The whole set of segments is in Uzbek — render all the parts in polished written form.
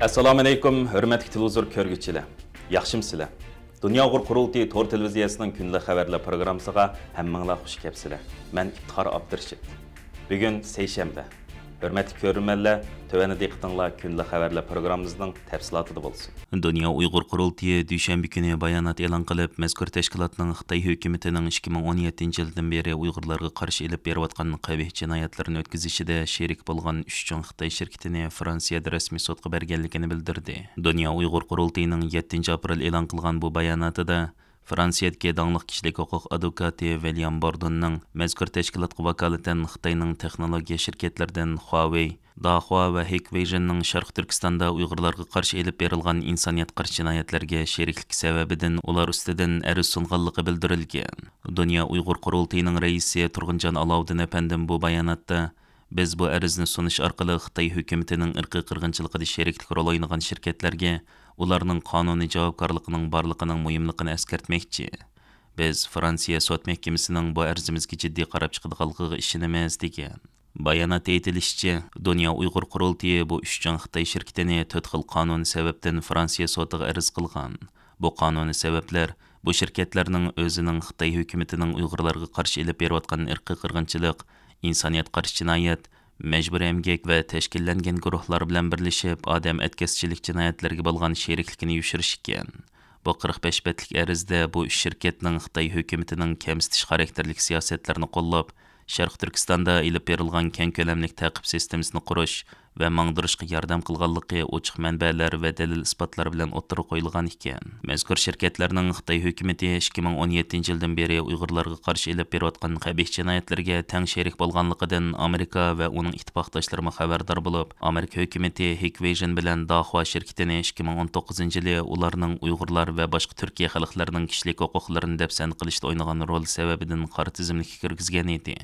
Assalomu alaykum, hurmatli televizor ko'rguvchilar. Yaxshimsizlar? Dunyo qurultiyi Tor televiziyasining kunlik xabarlar programmasiga hammanglar xush kelibsizlar. Men Iftixor Abdurashid. Bugun seshanba. Hurmatli ko'ruvchilar, tövəndə diqqətinizlər kunlik xabarlar proqramımızın təfsilatında bolsun. Dünya Uyğur Qurultayı düşənbə günü bayanat elan qılıb, məzkur təşkilatның Xitay hökumətinin 2017-ci ildən beri Uyğurlarga qarşı elib beriyotqan qəbih cinayətlərini ötküzüşüdə şerik bolğan 3 çoğ Xitay şirkətini Fransiyada rəsmi sotqa bərgənligini bildirdi. Dünya Uyğur Qurultayının 7 aprel elan qılğan bu bayanatında Fransiyadagi dаңlıq kişilik hüquq advokati William Bordonның мәзкур тәшкилатка вакалатан Xitoyning texnologiya şirketlerinden Huawei, Dahua va Hikvisionның Sharq Turkistanda Uyg'urlarga qarshi elib berilgan insoniyat qarshi jinoyatlarga sheriklik sababidan ular ustidan ariz sunganligi bildirilgan. Dünya Uyg'ur Qurultayining raisi Turg'unjon Alovdin apandim bu bayonotda biz bu arizni sunish orqali Xitoy hukumatining irqiy qirg'inchiligida sheriklik rol o'ynagan shirkatlarga ularning qonuniy javobgarligining borligining muhimligini eskartmoqchi. Biz Fransiya sud mahkamasining bu arzimizga jiddiy qarab chiqadiganligiga ishonamiz degan. Bayonotda aytilishicha, Dünya Uyg'ur Qurultayi bu 3 cho'ng Xitoy shirkatini 4 xil qonuniy sababdan Fransiya sudiga arz qilgan. Bu qonuniy sabablar bu shirkatlarning o'zining Xitoy hukumatining Uyg'urlarga qarshi elib berayotgan irqiy qirg'inchilik, insoniyat qarshi jinoyat, məcbur əmgək və təşkillənən guruhlar bilan birləşib adam ətkəsçilik cinayətlərə bolğan şeriklikini yushirish ekan. Bu 45 betlik ərizdə bu üç şirkətning Xitoy hökumətinin kəmsitish xarakterlik siyasətlərini qollab, Sharq Turkistanda elib berilgan keng ko'lamlik ta'qib sistemasini qurish va mangdirishga yordam qilganligi ochiq manbalar va dalil isbotlar bilan o'ttirib qo'yilgan ekan. Mazkur shirkatlarning Xitoy hukumati 2017-yildan beri Uyg'urlarga qarshi elib berayotgan qabih jinoyatlarga teng sherik bo'lganligidan Amerika va uning ittifoqdoshlari xabardor bo'lib, Amerika hukumati Hikvision bilan Dahua shirkatini 2019-yili ularning Uyg'urlar va boshqa Turkiya xalqlarining kishilik huquqlarini dafsan qilishda o'ynagan rol sababidan qora tizimlikka kirgizgan edi.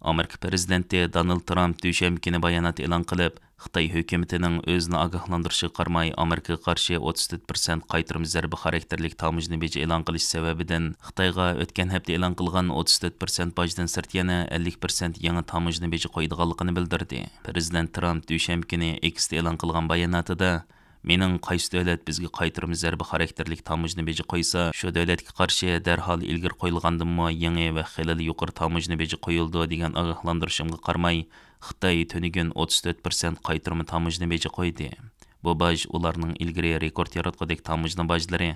Amerika prezidenti Donald Trump düşənbə günü bayonot e'lon qilib, Xitoy hukumatining o'zini ogohlantirishiga qaramay Amerikaga qarshi 34% qaytarma zarba xarakterlik tamojni beji e'lon qilish sababidan Xitoyga o'tgan hafta e'lon qilgan 34% bojdan sirt yana 50% yangi tamojni beji qo'ydiganligini bildirdi. Prezident Trump düşənbə günü X'da e'lon qilgan bayonotida mening qaysi davlat bizga qaytarma zarba xarakterlik tamojni beji qo'ysa, shu davlatga qarshi darhol ilgir qo'yilgandimmi yangi va xilali yuqori tamojni beji qo'yildi degan ogohlantirishimga qaramay, Xitoy tunigun 34% qaytarma tamojni beji qo'ydi. Bu boj ularning ilgari rekord yaratgandek tamojni bojlari,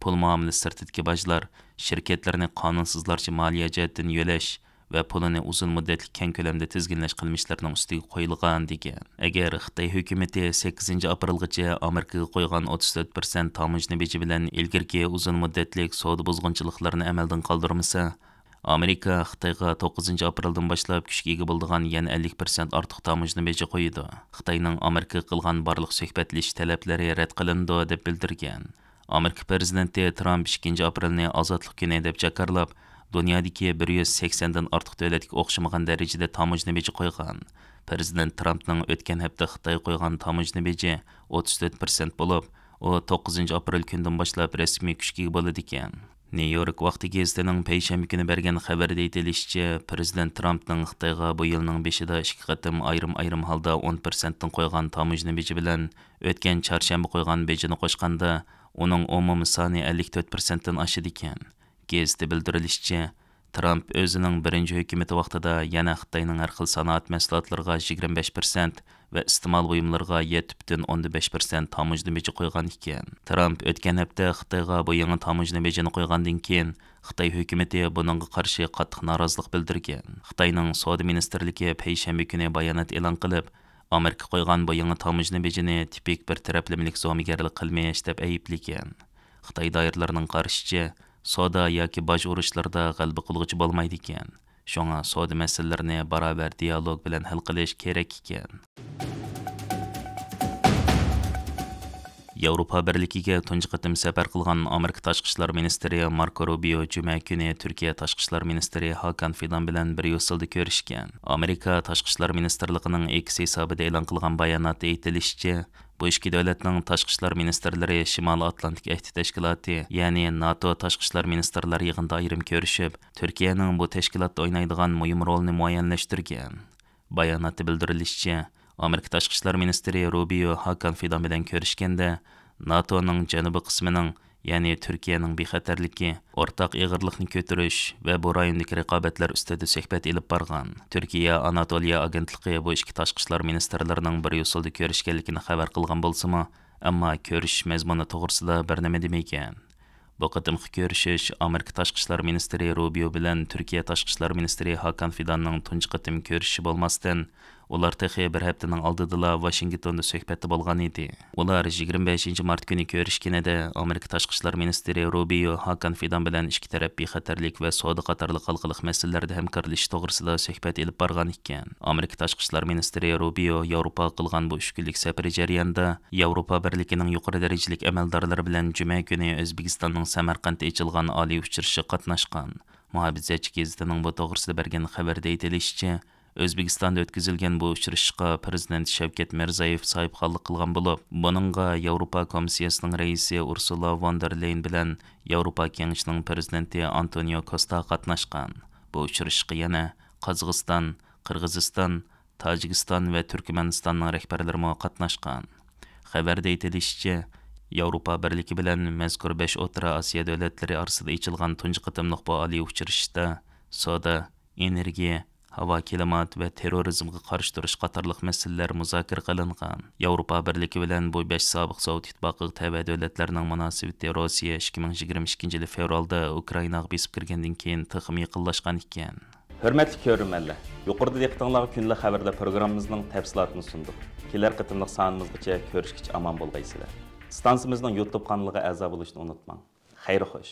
pul muomalasi sirtidagi bojlar, shirkatlarni qonunsizlarcha moliya jihatdan yo'lash va pulini uzun muddatli keng ko'lamda tizginlash qilmishlarining ustiga qo'yilgan degan. Agar Xitoy hukumati 8 aprelgacha Amerikaga qo'ygan 34% tamojni beji bilan ilgirki uzun muddatli savdo buzg'unchiliklarini amaldan qoldirmasa, Amerika Xitoyga 9 apreldan boshlab kuchga ega bo'lgan yana 50% ortiq tamojni beji qo'ydi. Xitoyning Amerikaga qilgan barliq suhbatlashish talablari rad qilindi deb bildirgan. Amerika prezidenti Trump 2 aprelni ozodlik kuni deb jakarlab, dunyodagi 180dan ortiq davlatga o'xshamagan darajada tamojni beji qo'ygan. Prezident Trumpning o'tgan hafta Xitoy qo'ygan tamojni beji 34% bo'lib, u 9 aprel kunidan boshlab rasmiy kuchga ega bo'ladi ekan. New York vaqti gazetining payshanba kuni bergan xabarda aytilishicha, Prezident Trumpning Xitoyga bu yilning 5ida 2 qatim ayrim holda 10% dan qo'ygan tamojni beji bilan o'tgan chorshanba qo'ygan bejini qo'shganda, uning umumiy soni 54% dan oshadi ekan. Gezdi bildirilishicha, Trump o'zining birinchi hukumati vaqtida yana Xitoyning har xil sanoat mahsulotlariga 25% va iste'mol buyumlariga 7,5% tamojni beji qo'ygan ekan. Trump o'tgan hafta Xitoyga bu yangi tamojni bejini qo'ygandan keyin Xitoy hukumati buningga qarshi qattiq norozilik bildirgan. Xitoyning savdo ministrligi payshanba kuni bayonot e'lon qilib, Amerika qo'ygan bu yangi tamojni bejini tipik bir taraflamalik zo'migarlik qilmayish deb ayblagan. Xitoy doiralarining qarashicha, savdo yoki boj urushlarda g'alaba qilg'uchi bo'lmaydi ekan. Shunga savdo masalalarini barobar dialog bilan hal qilish kerak ekan. Yevropa Birligiga tunji qatim safar qilgan Amerika tashqi ishlar ministri Marco Rubio juma kuni Turkiya tashqi ishlar ministri Hakan Fidan bilan bir yo'silda ko'rishgan. Amerika tashqi ishlar ministrligining X hisobida e'lon qilgan bayonotda aytilishicha, bu ikki davlatning tashqi ishlar ministrlari Shimoliy Atlantik ahdi tashkiloti, ya'ni NATO tashqi ishlar ministrlari yig'inida ayrim ko'rishib, Turkiyaning bu tashkilotda o'ynaydigan muhim rolni muayyanlashtirgan. Bayonotda bildirilishicha, Amerika Tashqi ishlar ministri Rubio Hakan Fidan bilan ko'rishganda NATOning janubiy qismining, ya'ni Turkiyaning bexatarligi, o'rtaq ig'irlikni ko'tarish va bu rayondagi raqobatlar ustida suhbat elib borgan. Turkiya Anatoliya agentligi bu ikki tashqi ishlar ministrlarining bir yo'silda ko'rishganligini xabar qilgan bo'lsa-mu, ammo ko'rish mazmuni to'g'risida bir nima demagan. Bu qatımqı görüşüş Amerika Tashqi ishlar ministri Rubio bilan Turkiya Tashqi ishlar ministri Hakan Fidanning tunji qatim ko'rishi bo'lmasdan, ular texi bir haftaning oldida Washingtonda suhbatda bo'lgan edi. Ular 25 mart kuni ko'rishganida Amerika Tashqi ishlar ministri Rubio Hakan Fidan bilan ikki taraf bexatarlik va savdo qatorli xalqaro masalalarda hamkorlashish to'g'risida suhbat elib borgan ekan. Amerika Tashqi ishlar ministri Rubio Yevropa qilgan bu 3 kunlik safari jarayonida Yevropa birligining yuqori darajalik amaldorlari bilan juma kuni O'zbekistonning Samarqandda ochilgan oliy uchrashishga qatnashgan. Muhabizatchi gazetining bu to'g'risida bergan xabarda aytilishicha, O'zbekistonda o'tkazilgan bu uchrashishga Prezident Shavkat Mirziyoyev sohibxonlik qilgan bo'lib, buningga Yevropa komissiyasining raisi Ursula von der Leyen bilan Yevropa kengashining prezidenti Antonio Costa qatnashgan. Bu uchrashishga yana Qozog'iston, Qirg'iziston, Tojikiston va Turkmanistonning rahbarlari qatnashgan. Xabarda aytilishicha, Yevropa birligi bilan mazkur 5 O'rta Osiyo davlatlari orasida ochilgan tunji qatimliq bu oliy uchrashishda savdo, energiya, havo klimat va terrorizmga qarshi turish qatorliq masalalar muzokara qilingan. Yevropa birligi bilan bu 5 sobiq Sovet ittifoqiga tabe davlatlarning munosabati Rossiya 2022 yil fevralda Ukrainaga besib kirgandan keyin texmi yaqinlashgan ekan. Hörmətli görürmənlər, yuqorida diqqətinizə günlük xəbərlər proqramımızın təfsilatını sunduq. Kelər qıtımlıq sanımızgacha görüşkiç aman bolğaysızlar. Stansiyamızın YouTube kanalına əza bo'lishni unutmang. Xeyr xoş.